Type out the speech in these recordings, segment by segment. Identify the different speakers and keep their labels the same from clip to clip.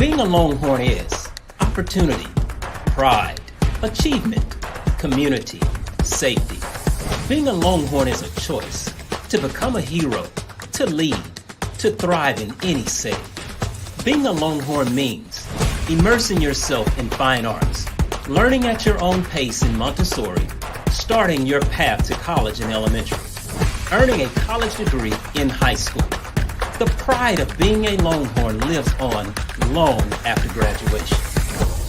Speaker 1: Being a Longhorn is opportunity, pride, achievement, community, safety. Being a Longhorn is a choice to become a hero, to lead, to thrive in any setting. Being a Longhorn means immersing yourself in fine arts, learning at your own pace in Montessori, starting your path to college in elementary, earning a college degree in high school. The pride of being a Longhorn lives on long after graduation.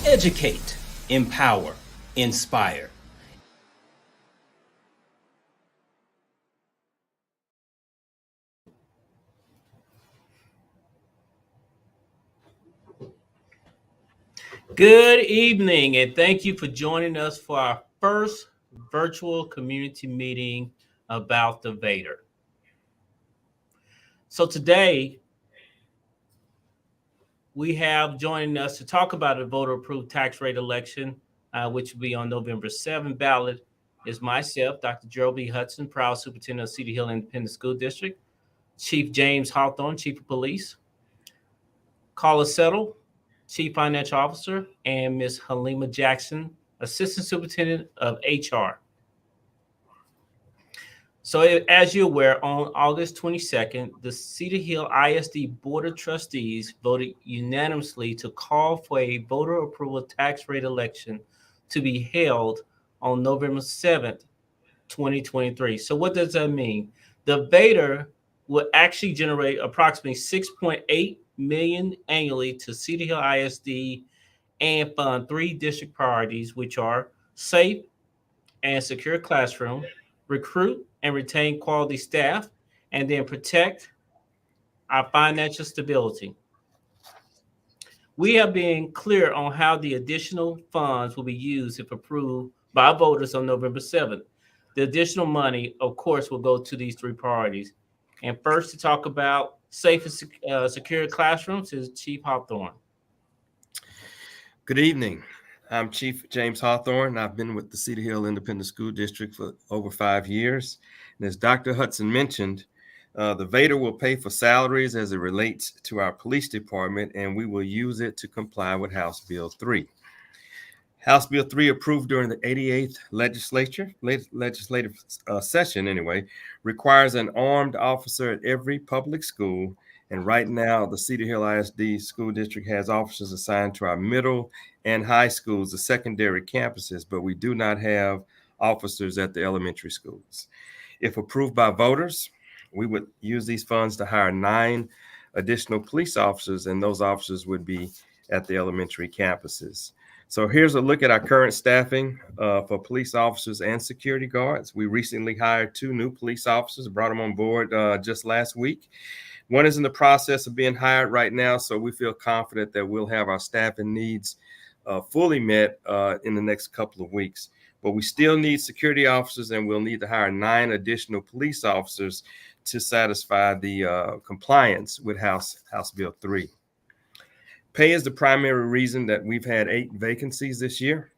Speaker 1: Educate, empower, inspire. Good evening, and thank you for joining us for our first virtual community meeting about the VATRE. So today, we have joining us to talk about a voter-approved tax rate election, which will be on November 7th ballot, is myself, Dr. Gerald B. Hudson, proud superintendent of Cedar Hill Independent School District, Chief James Hawthorne, Chief of Police, Carla Settle, Chief Financial Officer, and Ms. Halima Jackson, Assistant Superintendent of HR. So as you're aware, on August 22nd, the Cedar Hill ISD Board of Trustees voted unanimously to call for a voter approval tax rate election to be held on November 7th, 2023. So what does that mean? The VATRE will actually generate approximately $6.8 million annually to Cedar Hill ISD and fund 3 district priorities, which are safe and secure classroom, recruit and retain quality staff, and then protect our financial stability. We have been clear on how the additional funds will be used if approved by voters on November 7th. The additional money, of course, will go to these 3 priorities. And first, to talk about safe and secure classrooms is Chief Hawthorne.
Speaker 2: Good evening. I'm Chief James Hawthorne. I've been with the Cedar Hill Independent School District for over 5 years. And as Dr. Hudson mentioned, the VATRE will pay for salaries as it relates to our police department, and we will use it to comply with House Bill 3. House Bill 3, approved during the 88th legislative session, requires an armed officer at every public school. And right now, the Cedar Hill ISD School District has officers assigned to our middle and high schools, the secondary campuses, but we do not have officers at the elementary schools. If approved by voters, we would use these funds to hire 9 additional police officers, and those officers would be at the elementary campuses. So here's a look at our current staffing for police officers and security guards. We recently hired 2 new police officers, brought them on board just last week. One is in the process of being hired right now, so we feel confident that we'll have our staffing needs fully met in the next couple of weeks. But we still need security officers, and we'll need to hire 9 additional police officers to satisfy the compliance with House Bill 3. Pay is the primary reason that we've had 8 vacancies this year.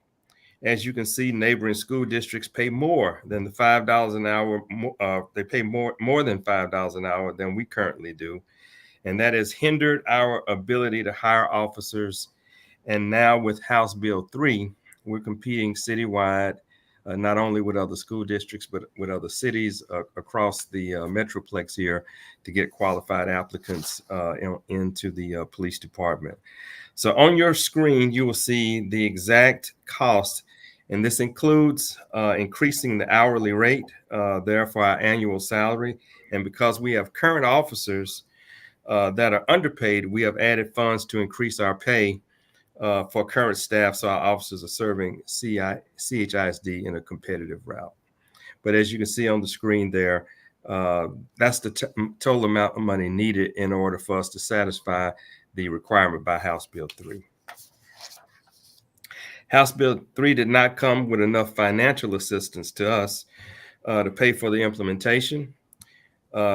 Speaker 2: As you can see, neighboring school districts pay more than the $5 an hour. They pay more than $5 an hour than we currently do. And that has hindered our ability to hire officers. And now with House Bill 3, we're competing citywide, not only with other school districts, but with other cities across the Metroplex here to get qualified applicants into the police department. So on your screen, you will see the exact cost, and this includes increasing the hourly rate there for our annual salary. And because we have current officers that are underpaid, we have added funds to increase our pay for current staff, so our officers are serving CHISD in a competitive route. But as you can see on the screen there, that's the total amount of money needed in order for us to satisfy the requirement by House Bill 3. House Bill 3 did not come with enough financial assistance to us to pay for the implementation.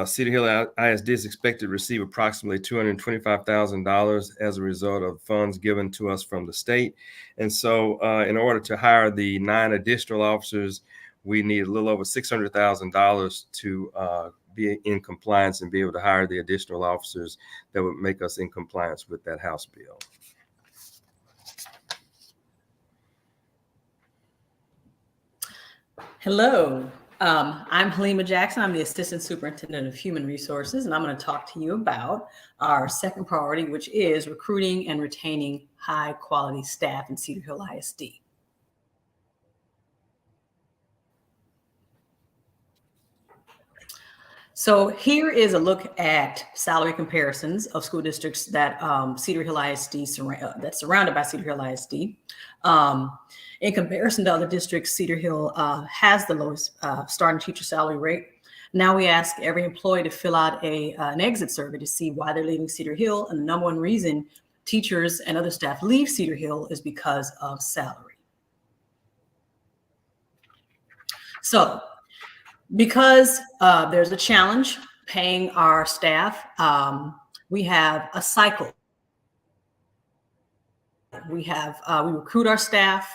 Speaker 2: Cedar Hill ISD is expected to receive approximately $225,000 as a result of funds given to us from the state. And so in order to hire the 9 additional officers, we need a little over $600,000 to be in compliance and be able to hire the additional officers that would make us in compliance with that House bill.
Speaker 3: Hello, I'm Halima Jackson. I'm the Assistant Superintendent of Human Resources, and I'm going to talk to you about our second priority, which is recruiting and retaining high quality staff in Cedar Hill ISD. So here is a look at salary comparisons of school districts that Cedar Hill ISD that's surrounded by Cedar Hill ISD. In comparison to other districts, Cedar Hill has the lowest starting teacher salary rate. Now we ask every employee to fill out an exit survey to see why they're leaving Cedar Hill. And the number one reason teachers and other staff leave Cedar Hill is because of salary. So because there's a challenge paying our staff, we have a cycle. We recruit our staff,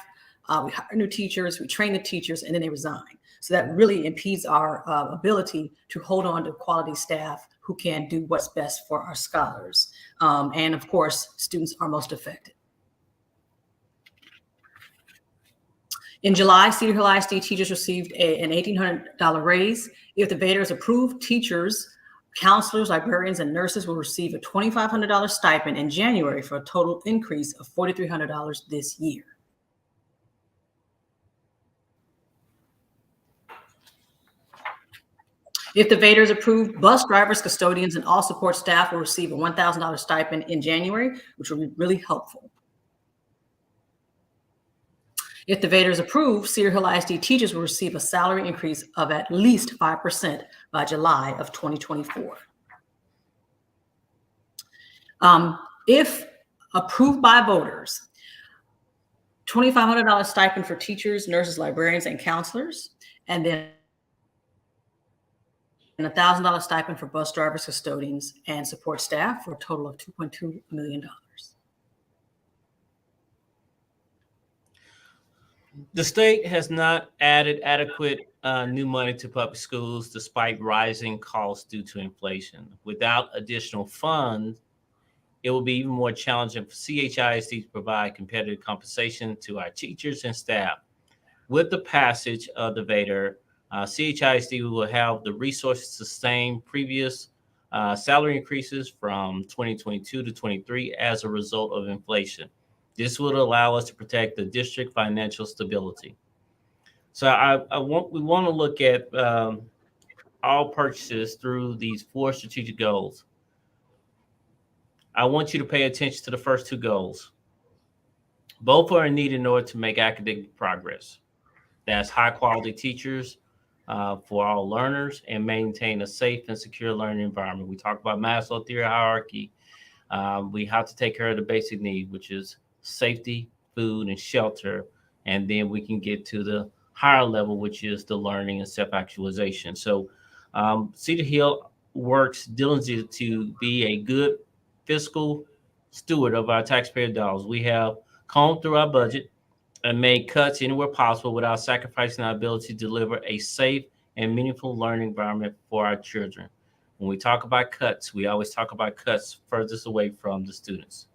Speaker 3: we hire new teachers, we train the teachers, and then they resign. So that really impedes our ability to hold on to quality staff who can do what's best for our scholars. And of course, students are most affected. In July, Cedar Hill ISD teachers received an $1,800 raise. If the VATRE is approved, teachers, counselors, librarians, and nurses will receive a $2,500 stipend in January for a total increase of $4,300 this year. If the VATRE is approved, bus drivers, custodians, and all support staff will receive a $1,000 stipend in January, which will be really helpful. If the VATRE is approved, Cedar Hill ISD teachers will receive a salary increase of at least 5% by July of 2024. If approved by voters, $2,500 stipend for teachers, nurses, librarians, and counselors, and then a $1,000 stipend for bus drivers, custodians, and support staff for a total of $2.2 million.
Speaker 1: The state has not added adequate new money to public schools despite rising costs due to inflation. Without additional funds, it will be even more challenging for CHISD to provide competitive compensation to our teachers and staff. With the passage of the VATRE, CHISD will have the resources to sustain previous salary increases from 2022 to 23 as a result of inflation. This will allow us to protect the district financial stability. So we want to look at all purchases through these 4 strategic goals. I want you to pay attention to the first 2 goals. Both are needed in order to make academic progress. That's high quality teachers for all learners and maintain a safe and secure learning environment. We talk about Maslow theory hierarchy. We have to take care of the basic need, which is safety, food, and shelter. And then we can get to the higher level, which is the learning and self-actualization. So Cedar Hill works diligently to be a good fiscal steward of our taxpayer dollars. We have combed through our budget and made cuts anywhere possible without sacrificing our ability to deliver a safe and meaningful learning environment for our children. When we talk about cuts, we always talk about cuts furthest away from the students.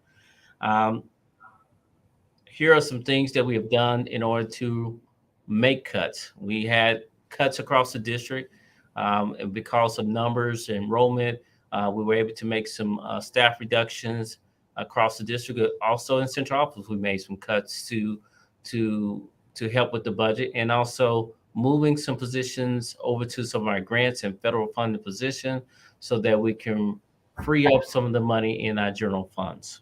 Speaker 1: Here are some things that we have done in order to make cuts. We had cuts across the district, and because of numbers, enrollment, we were able to make some staff reductions across the district. Also in central office, we made some cuts to help with the budget, and also moving some positions over to some of our grants and federal funded positions so that we can free up some of the money in our general funds.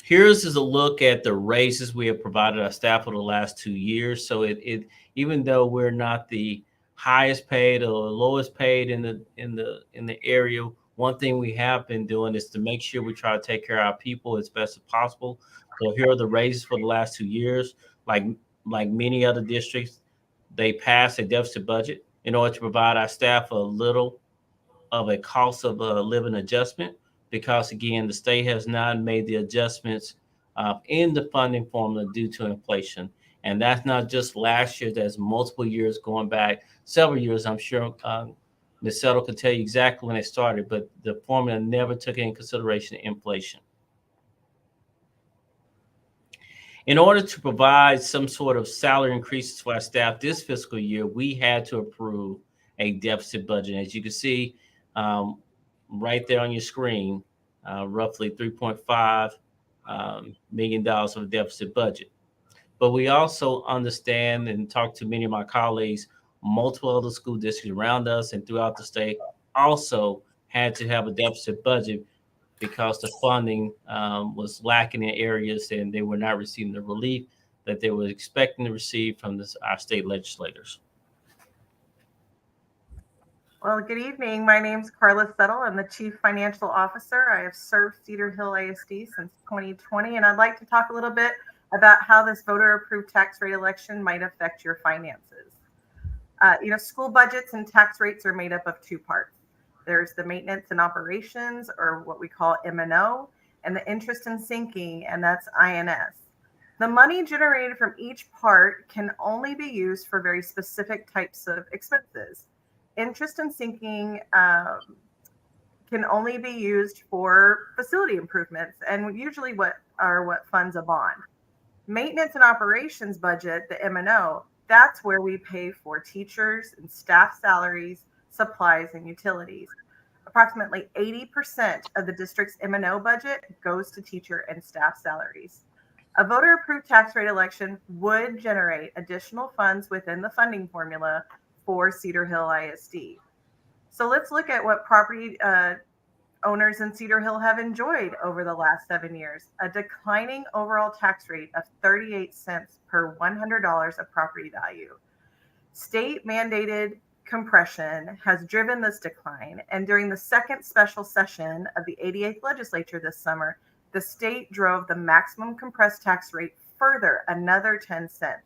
Speaker 1: Here's a look at the raises we have provided our staff for the last 2 years. So it even though we're not the highest paid or lowest paid in the area, one thing we have been doing is to make sure we try to take care of our people as best as possible. So here are the raises for the last 2 years. Like many other districts, they passed a deficit budget in order to provide our staff a little of a cost of a living adjustment, because again, the state has not made the adjustments in the funding formula due to inflation. And that's not just last year, that's multiple years going back several years. I'm sure Ms. Settle can tell you exactly when they started, but the formula never took into consideration inflation. In order to provide some sort of salary increases for our staff this fiscal year, we had to approve a deficit budget. As you can see right there on your screen, roughly $3.5 million of a deficit budget. But we also understand and talk to many of my colleagues, multiple other school districts around us and throughout the state also had to have a deficit budget because the funding was lacking in areas and they were not receiving the relief that they were expecting to receive from our state legislators.
Speaker 4: Well, good evening. My name is Carla Settle. I'm the Chief Financial Officer. I have served Cedar Hill ISD since 2020, and I'd like to talk a little bit about how this voter-approved tax rate election might affect your finances. School budgets and tax rates are made up of two parts. There's the maintenance and operations, or what we call M&O, and the interest and sinking, and that's INS. The money generated from each part can only be used for very specific types of expenses. Interest and sinking can only be used for facility improvements, and usually what funds a bond. Maintenance and operations budget, the M&O, that's where we pay for teachers and staff salaries, supplies, and utilities. Approximately 80% of the district's M&O budget goes to teacher and staff salaries. A voter-approved tax rate election would generate additional funds within the funding formula for Cedar Hill ISD. So let's look at what property owners in Cedar Hill have enjoyed over the last 7 years. A declining overall tax rate of 38 cents per $100 of property value. State mandated compression has driven this decline, and during the second special session of the 88th legislature this summer, the state drove the maximum compressed tax rate further another 10 cents.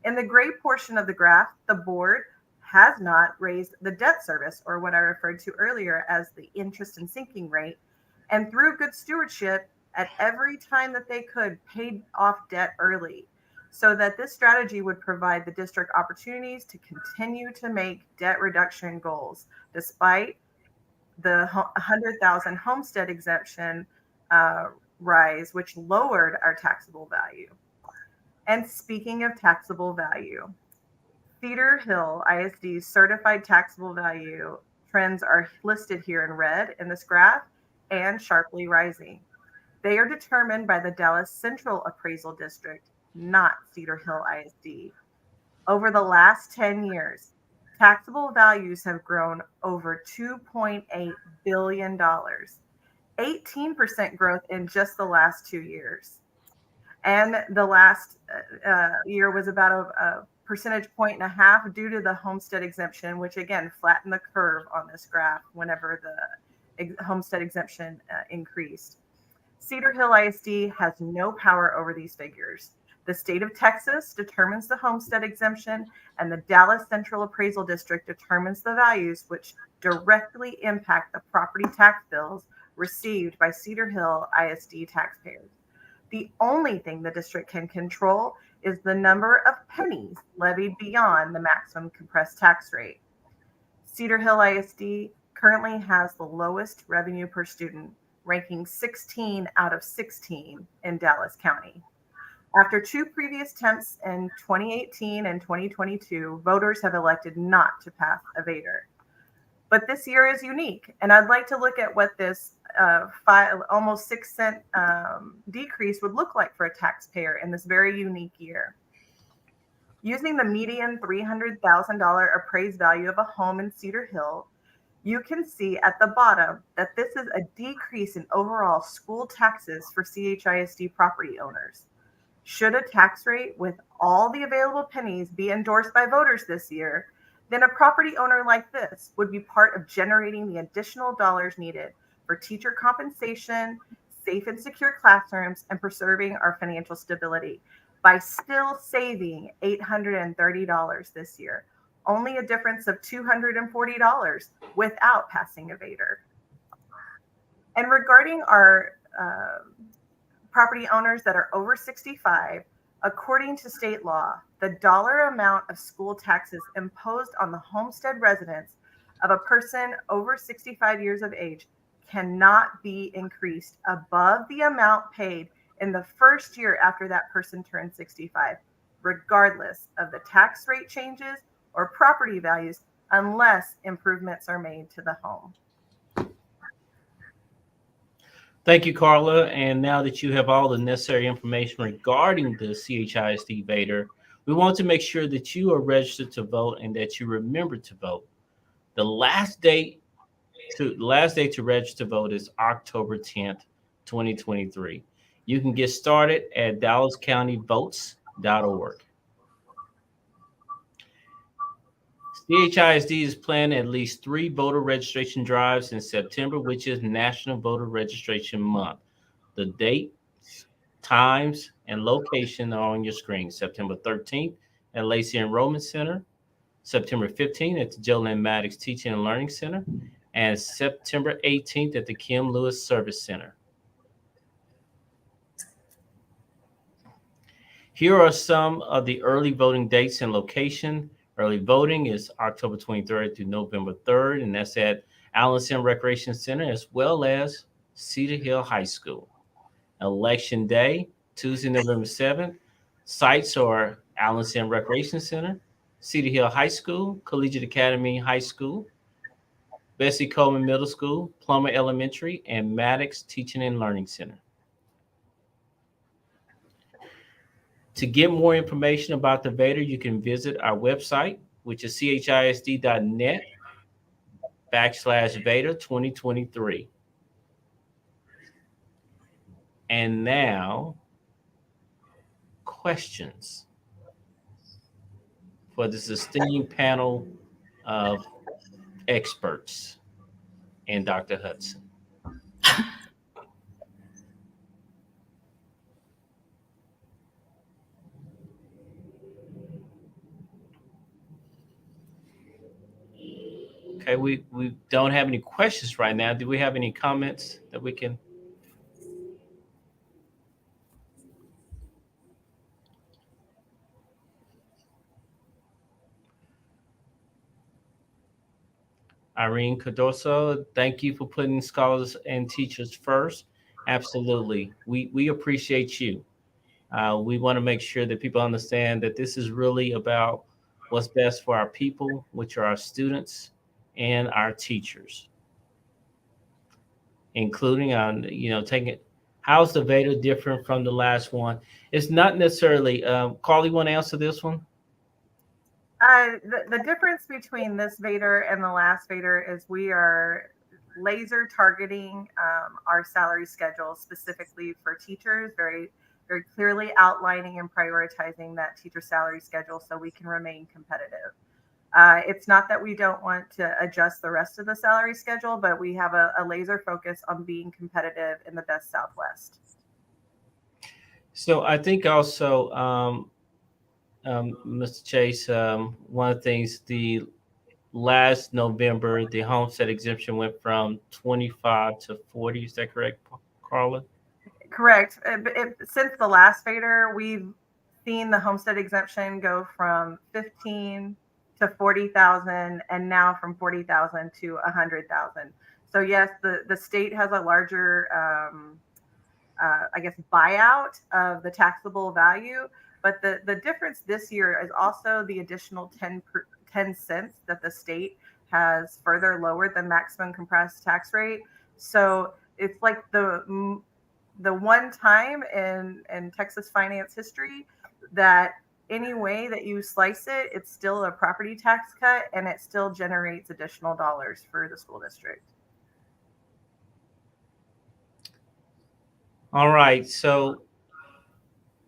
Speaker 4: In the gray portion of the graph, the board has not raised the debt service, or what I referred to earlier as the interest and sinking rate, and through good stewardship, at every time that they could, paid off debt early, so that this strategy would provide the district opportunities to continue to make debt reduction goals, despite the 100,000 homestead exemption rise, which lowered our taxable value. And speaking of taxable value, Cedar Hill ISD's certified taxable value trends are listed here in red in this graph and sharply rising. They are determined by the Dallas Central Appraisal District, not Cedar Hill ISD. Over the last 10 years, taxable values have grown over $2.8 billion, 18% growth in just the last 2 years. And the last year was about a percentage point and a half due to the homestead exemption, which again flattened the curve on this graph whenever the homestead exemption increased. Cedar Hill ISD has no power over these figures. The state of Texas determines the homestead exemption, and the Dallas Central Appraisal District determines the values, which directly impact the property tax bills received by Cedar Hill ISD taxpayers. The only thing the district can control is the number of pennies levied beyond the maximum compressed tax rate. Cedar Hill ISD currently has the lowest revenue per student, ranking 16 out of 16 in Dallas County. After two previous attempts in 2018 and 2022, voters have elected not to pass a VATRE. But this year is unique, and I'd like to look at what this almost 6 cent decrease would look like for a taxpayer in this very unique year. Using the median $300,000 appraised value of a home in Cedar Hill, you can see at the bottom that this is a decrease in overall school taxes for CHISD property owners. Should a tax rate with all the available pennies be endorsed by voters this year, then a property owner like this would be part of generating the additional dollars needed for teacher compensation, safe and secure classrooms, and preserving our financial stability by still saving $830 this year, only a difference of $240 without passing a VATRE. And regarding our property owners that are over 65, according to state law, the dollar amount of school taxes imposed on the homestead residence of a person over 65 years of age cannot be increased above the amount paid in the first year after that person turns 65, regardless of the tax rate changes or property values, unless improvements are made to the home.
Speaker 1: Thank you, Carla. And now that you have all the necessary information regarding the CHISD VATRE, we want to make sure that you are registered to vote and that you remember to vote. The last day to register to vote is October 10th, 2023. You can get started at dallascountyvotes.org. CHISD is planning at least 3 voter registration drives in September, which is National Voter Registration Month. The dates, times, and location are on your screen. September 13th at Lacey Enrollment Center, September 15th at the Jolynn Maddox Teaching and Learning Center, and September 18th at the Kim Lewis Service Center. Here are some of the early voting dates and location. Early voting is October 23rd through November 3rd, and that's at Allenson Recreation Center as well as Cedar Hill High School. Election Day, Tuesday, November 7th. Sites are Allenson Recreation Center, Cedar Hill High School, Collegiate Academy High School, Bessie Coleman Middle School, Plummer Elementary, and Maddox Teaching and Learning Center. To get more information about the VATRE, you can visit our website, which is chisd.net/VATRE 2023. And now, questions for this esteemed panel of experts and Dr. Hudson. Okay, we don't have any questions right now. Do we have any comments that we can? Irene Cardoso, thank you for putting scholars and teachers first. Absolutely. We appreciate you. We want to make sure that people understand that this is really about what's best for our people, which are our students and our teachers, including on, taking, how's the VATRE different from the last one? It's not necessarily, Carl, you want to answer this one?
Speaker 4: The difference between this VATRE and the last VATRE is we are laser targeting our salary schedule specifically for teachers, very, very clearly outlining and prioritizing that teacher salary schedule so we can remain competitive. It's not that we don't want to adjust the rest of the salary schedule, but we have a laser focus on being competitive in the best Southwest.
Speaker 1: So I think also, Mr. Chase, one of the things, the last November, the homestead exemption went from 25 to 40. Is that correct, Carla?
Speaker 4: Correct. Since the last VATRE, we've seen the homestead exemption go from 15 to 40,000, and now from 40,000 to 100,000. So yes, the state has a larger, buyout of the taxable value. But the difference this year is also the additional 10 cents that the state has further lowered the maximum compressed tax rate. So it's like the one time in Texas finance history that any way that you slice it, it's still a property tax cut and it still generates additional dollars for the school district.
Speaker 1: All right. So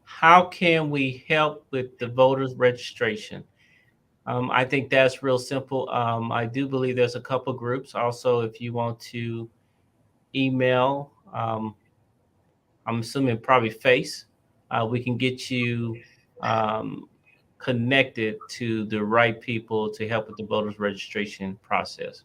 Speaker 1: how can we help with the voters registration? I think that's real simple. I do believe there's a couple groups. Also, if you want to email, I'm assuming probably Face, we can get you connected to the right people to help with the voters registration process.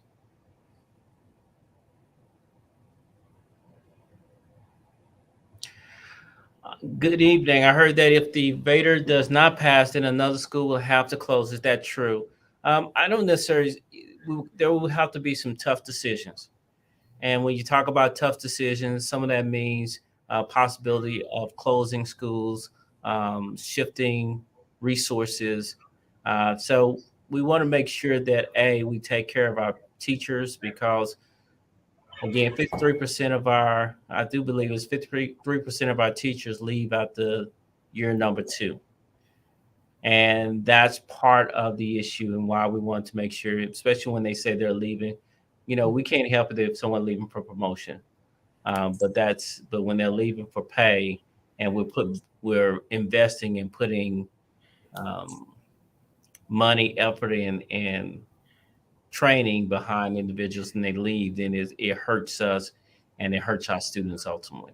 Speaker 1: Good evening. I heard that if the VATRE does not pass, then another school will have to close. Is that true? I don't necessarily, there will have to be some tough decisions. And when you talk about tough decisions, some of that means possibility of closing schools, shifting resources. So we want to make sure that we take care of our teachers, because again, 53% of our, I do believe it's 53% of our teachers leave out the year number 2. And that's part of the issue and why we want to make sure, especially when they say they're leaving, we can't help it if someone leaving for promotion. But when they're leaving for pay, and we're investing and putting money, effort, and training behind individuals, and they leave, then it hurts us, and it hurts our students ultimately.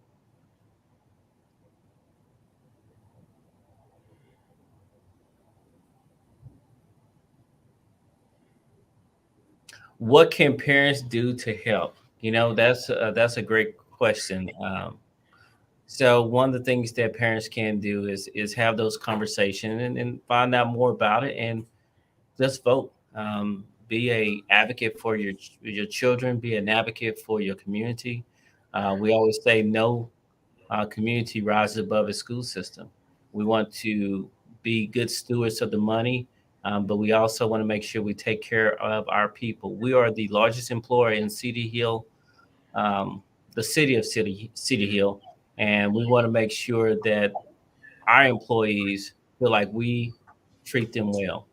Speaker 1: What can parents do to help? That's a great question. So one of the things that parents can do is have those conversations, and find out more about it, and just vote. Be a advocate for your children. Be an advocate for your community. We always say no community rises above its school system. We want to be good stewards of the money, but we also want to make sure we take care of our people. We are the largest employer in Cedar Hill, the city of Cedar Hill, and we want to make sure that our employees feel like we treat them well.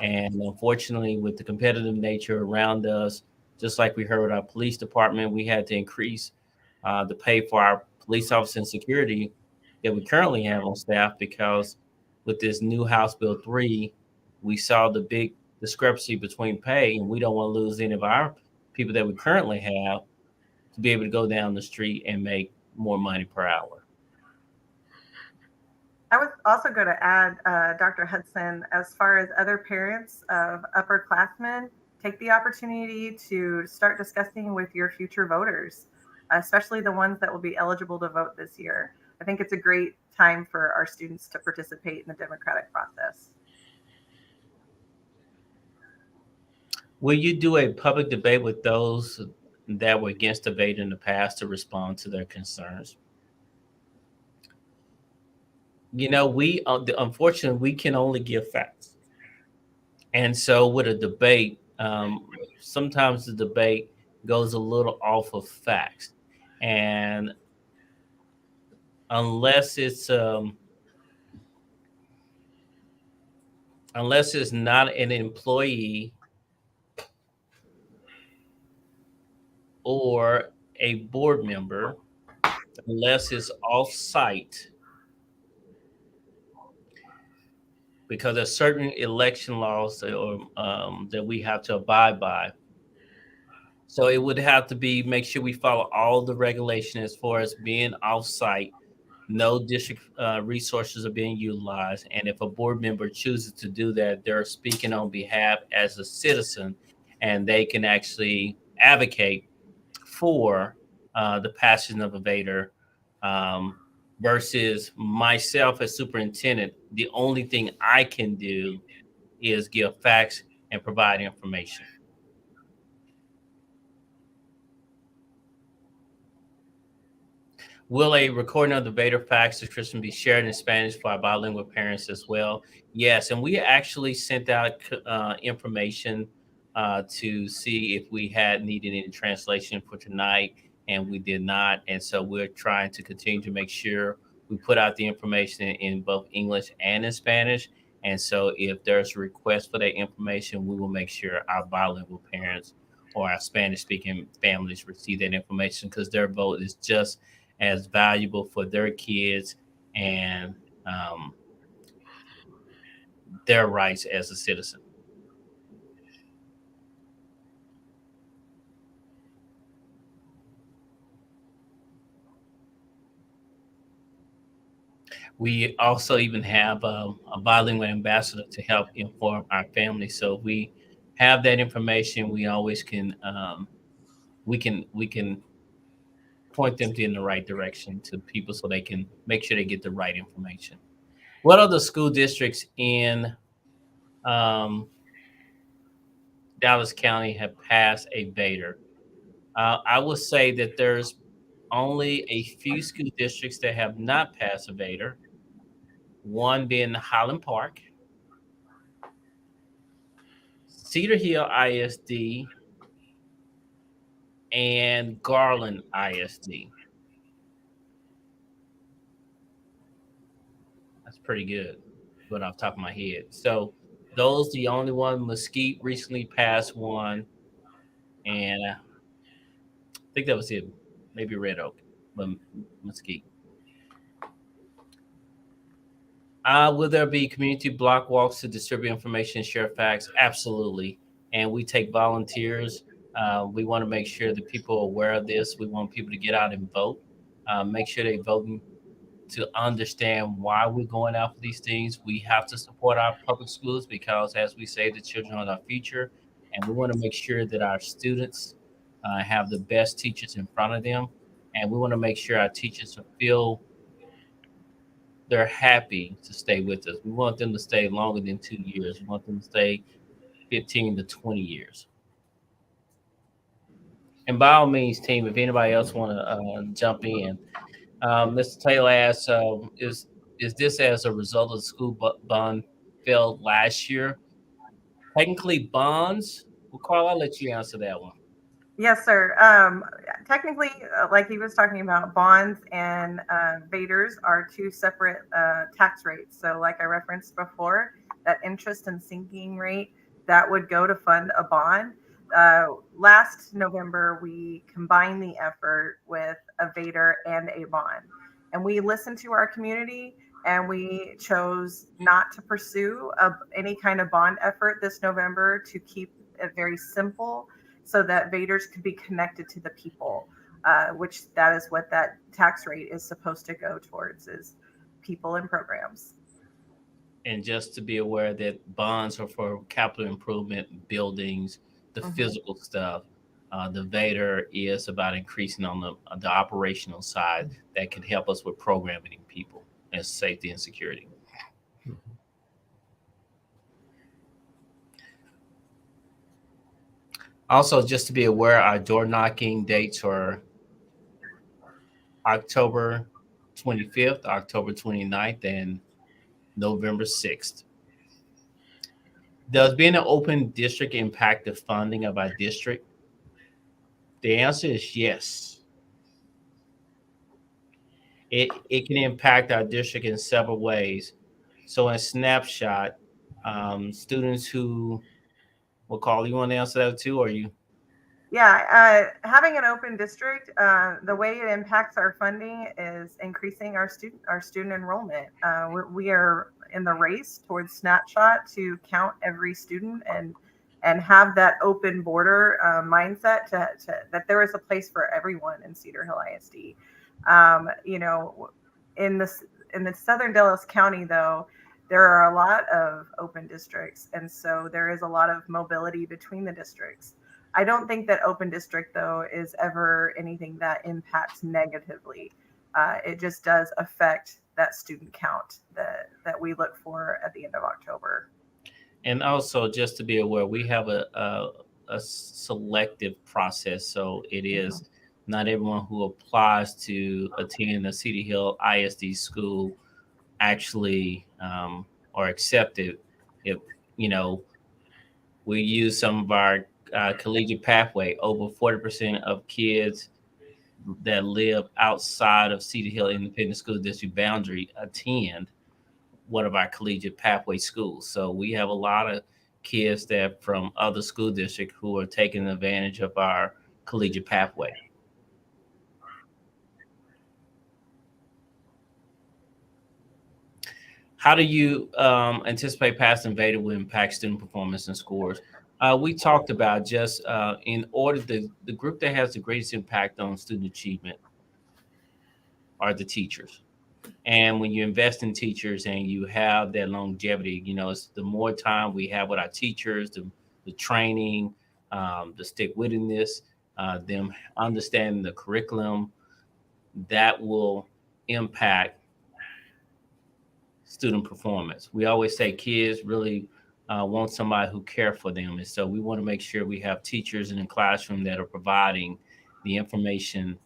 Speaker 1: And unfortunately, with the competitive nature around us, just like we heard with our police department, we had to increase the pay for our police officers and security that we currently have on staff, because with this new House Bill 3, we saw the big discrepancy between pay, and we don't want to lose any of our people that we currently have to be able to go down the street and make more money per hour.
Speaker 4: I was also going to add, Dr. Hudson, as far as other parents of upperclassmen, take the opportunity to start discussing with your future voters, especially the ones that will be eligible to vote this year. I think it's a great time for our students to participate in the democratic process.
Speaker 1: Will you do a public debate with those that were against the VATRE in the past to respond to their concerns? We unfortunately, we can only give facts. And so with a debate, sometimes the debate goes a little off of facts. And unless it's not an employee or a board member, unless it's off-site, because there's certain election laws that we have to abide by. So it would have to be, make sure we follow all the regulation as far as being off-site. No district resources are being utilized. And if a board member chooses to do that, they're speaking on behalf as a citizen, and they can actually advocate for the passage of a VATRE, versus myself as superintendent. The only thing I can do is give facts and provide information. Will a recording of the VATRE facts description be shared in Spanish for our bilingual parents as well? Yes, and we actually sent out information to see if we had needed any translation for tonight, and we did not. And so we're trying to continue to make sure we put out the information in both English and in Spanish. And so if there's a request for that information, we will make sure our bilingual parents or our Spanish-speaking families receive that information, because their vote is just as valuable for their kids and their rights as a citizen. We also even have a bilingual ambassador to help inform our family. So if we have that information, we always can we can point them in the right direction to people, so they can make sure they get the right information. What other school districts in Dallas County have passed a VATRE? I will say that there's only a few school districts that have not passed a VATRE, one being Highland Park, Cedar Hill ISD, and Garland ISD. That's pretty good, but off the top of my head. So those the only one. Mesquite recently passed one, and I think that was it. Maybe Red Oak, but Mesquite. Will there be community block walks to distribute information and share facts? Absolutely. And we take volunteers. We want to make sure that people are aware of this. We want people to get out and vote. Make sure they vote to understand why we're going out for these things. We have to support our public schools because, as we say, the children are our future. And we want to make sure that our students have the best teachers in front of them. And we want to make sure our teachers feel they're happy to stay with us. We want them to stay longer than 2 years. We want them to stay 15 to 20 years. And by all means, team, if anybody else want to jump in, Mr. Taylor asks, is this as a result of the school bond failed last year? Technically, bonds. Well, Carl, I'll let you answer that one.
Speaker 4: Yes, sir. Technically, like he was talking about, bonds and VATREs are two separate tax rates. So like I referenced before, that interest and sinking rate, that would go to fund a bond. Last November, we combined the effort with a VATRE and a bond. And we listened to our community, and we chose not to pursue any kind of bond effort this November to keep it very simple, so that VATREs could be connected to the people, which that is what that tax rate is supposed to go towards, is people and programs.
Speaker 1: And just to be aware that bonds are for capital improvement, buildings, the physical stuff. The VATRE is about increasing on the operational side that can help us with programming people and safety and security. Also, just to be aware, our door knocking dates are October 25th, October 29th, and November 6th. Does being an open district impact the funding of our district? The answer is yes. It can impact our district in several ways. So in snapshot, students who, well, Carl, you want to answer that too, or you?
Speaker 4: Yeah, having an open district, the way it impacts our funding is increasing our student enrollment. We are in the race towards snapshot to count every student and have that open border mindset that there is a place for everyone in Cedar Hill ISD. In the Southern Dallas County, though, there are a lot of open districts, and so there is a lot of mobility between the districts. I don't think that open district, though, is ever anything that impacts negatively. It just does affect that student count that we look for at the end of October.
Speaker 1: And also, just to be aware, we have a selective process. So it is not everyone who applies to attend a Cedar Hill ISD school actually are accepted. If, we use some of our collegiate pathway, over 40% of kids that live outside of Cedar Hill Independent School District boundary attend one of our collegiate pathway schools. So we have a lot of kids that from other school districts who are taking advantage of our collegiate pathway. How do you anticipate passing VATRE will impact student performance and scores? We talked about just in order, the group that has the greatest impact on student achievement are the teachers. And when you invest in teachers and you have that longevity, it's the more time we have with our teachers, the training, the stick-wittiness, them understanding the curriculum, that will impact student performance. We always say kids really want somebody who cares for them. And so we want to make sure we have teachers in the classroom that are providing the information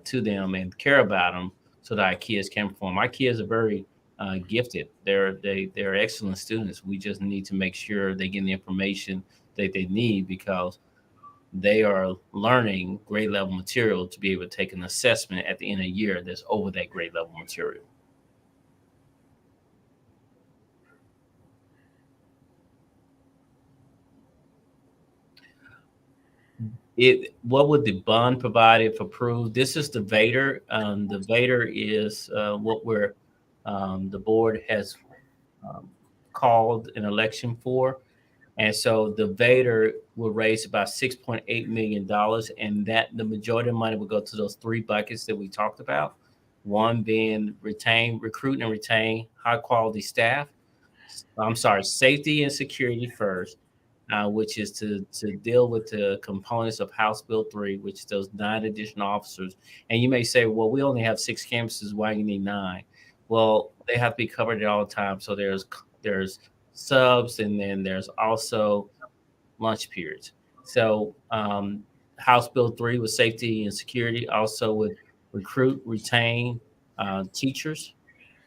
Speaker 1: to them and care about them so that our kids can perform. Our kids are very gifted. They're excellent students. We just need to make sure they get the information that they need because they are learning grade level material to be able to take an assessment at the end of the year that's over that grade level material. What would the bond provide if approved? This is the VATRE. The VATRE is what the board has called an election for. And so the VATRE will raise about $6.8 million, and that the majority of money will go to those three buckets that we talked about. One being recruit and retain high quality staff. Safety and security first, which is to deal with the components of House Bill 3, which does 9 additional officers. And you may say, well, we only have 6 campuses. Why do you need 9? Well, they have to be covered at all times. So there's subs, and then there's also lunch periods. So House Bill 3 with safety and security, also with recruit, retain teachers,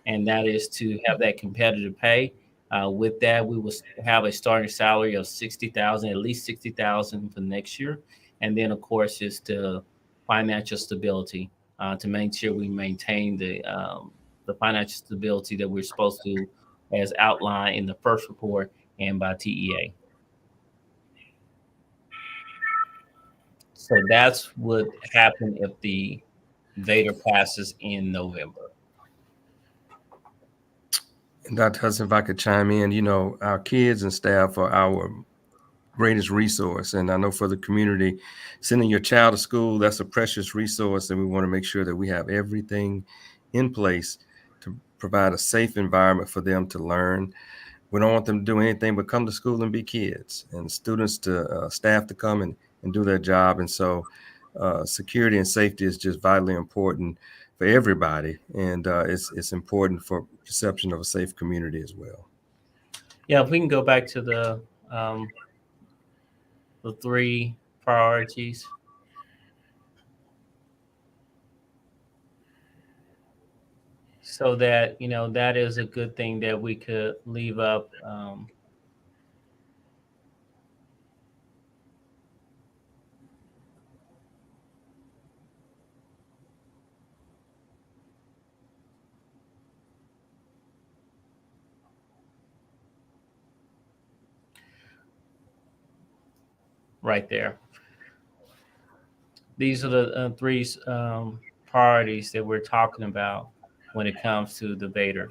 Speaker 1: and that is to have that competitive pay. With that, we will have a starting salary of $60,000, at least $60,000 for next year. And then, of course, is the financial stability to make sure we maintain the financial stability that we're supposed to, as outlined in the first report and by TEA. So that's what happened if the VATRE passes in November.
Speaker 2: And Dr. Hudson, if I could chime in, our kids and staff are our greatest resource. And I know for the community, sending your child to school, that's a precious resource. And we want to make sure that we have everything in place to provide a safe environment for them to learn. We don't want them to do anything but come to school and be kids, and students to staff to come and do their job. And so security and safety is just vitally important for everybody. And it's important for perception of a safe community as well.
Speaker 1: Yeah, if we can go back to the 3 priorities. So that, that is a good thing that we could leave up. Right there. These are the 3 priorities that we're talking about when it comes to the VATRE.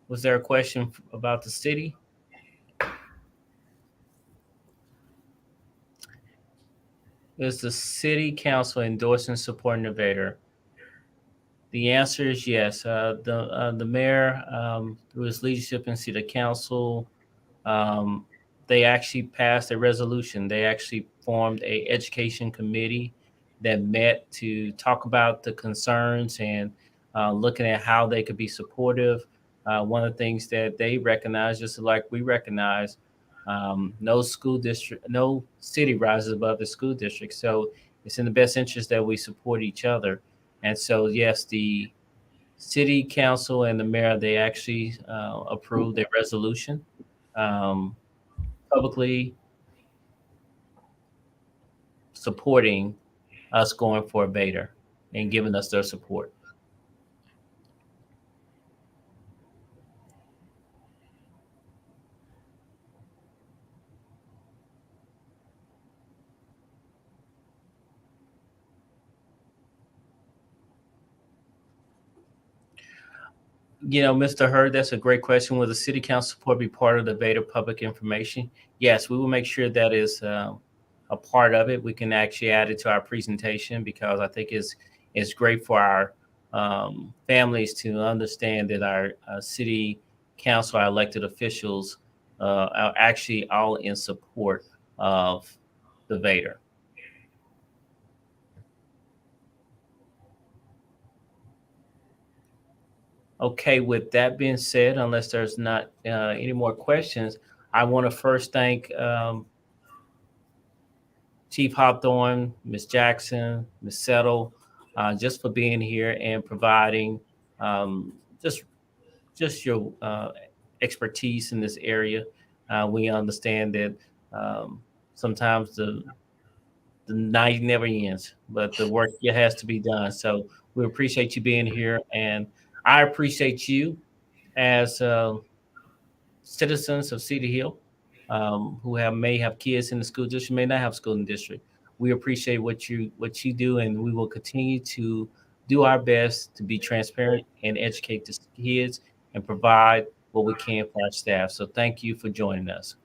Speaker 1: Was there a question about the city? Is the city council endorsing and supporting the VATRE? The answer is yes. The mayor, through his leadership in city council, they actually passed a resolution. They actually formed a education committee that met to talk about the concerns and looking at how they could be supportive. One of the things that they recognize, just like we recognize, no city rises above the school district. So it's in the best interest that we support each other. And so, yes, the city council and the mayor, they actually approved a resolution publicly supporting us going for a VATRE and giving us their support. Mr. Hurd, that's a great question. Will the city council support be part of the VATRE public information? Yes, we will make sure that is a part of it. We can actually add it to our presentation because I think it's great for our families to understand that our city council, our elected officials are actually all in support of the VATRE. Okay, with that being said, unless there's not any more questions, I want to first thank Chief Hawthorne, Ms. Jackson, Ms. Settle, just for being here and providing um, just your expertise in this area. We understand that sometimes the night never ends, but the work has to be done. So we appreciate you being here, and I appreciate you as citizens of Cedar Hill who may have kids in the school district, may not have school in the district. We appreciate what you do, and we will continue to do our best to be transparent and educate the kids and provide what we can for our staff. So thank you for joining us.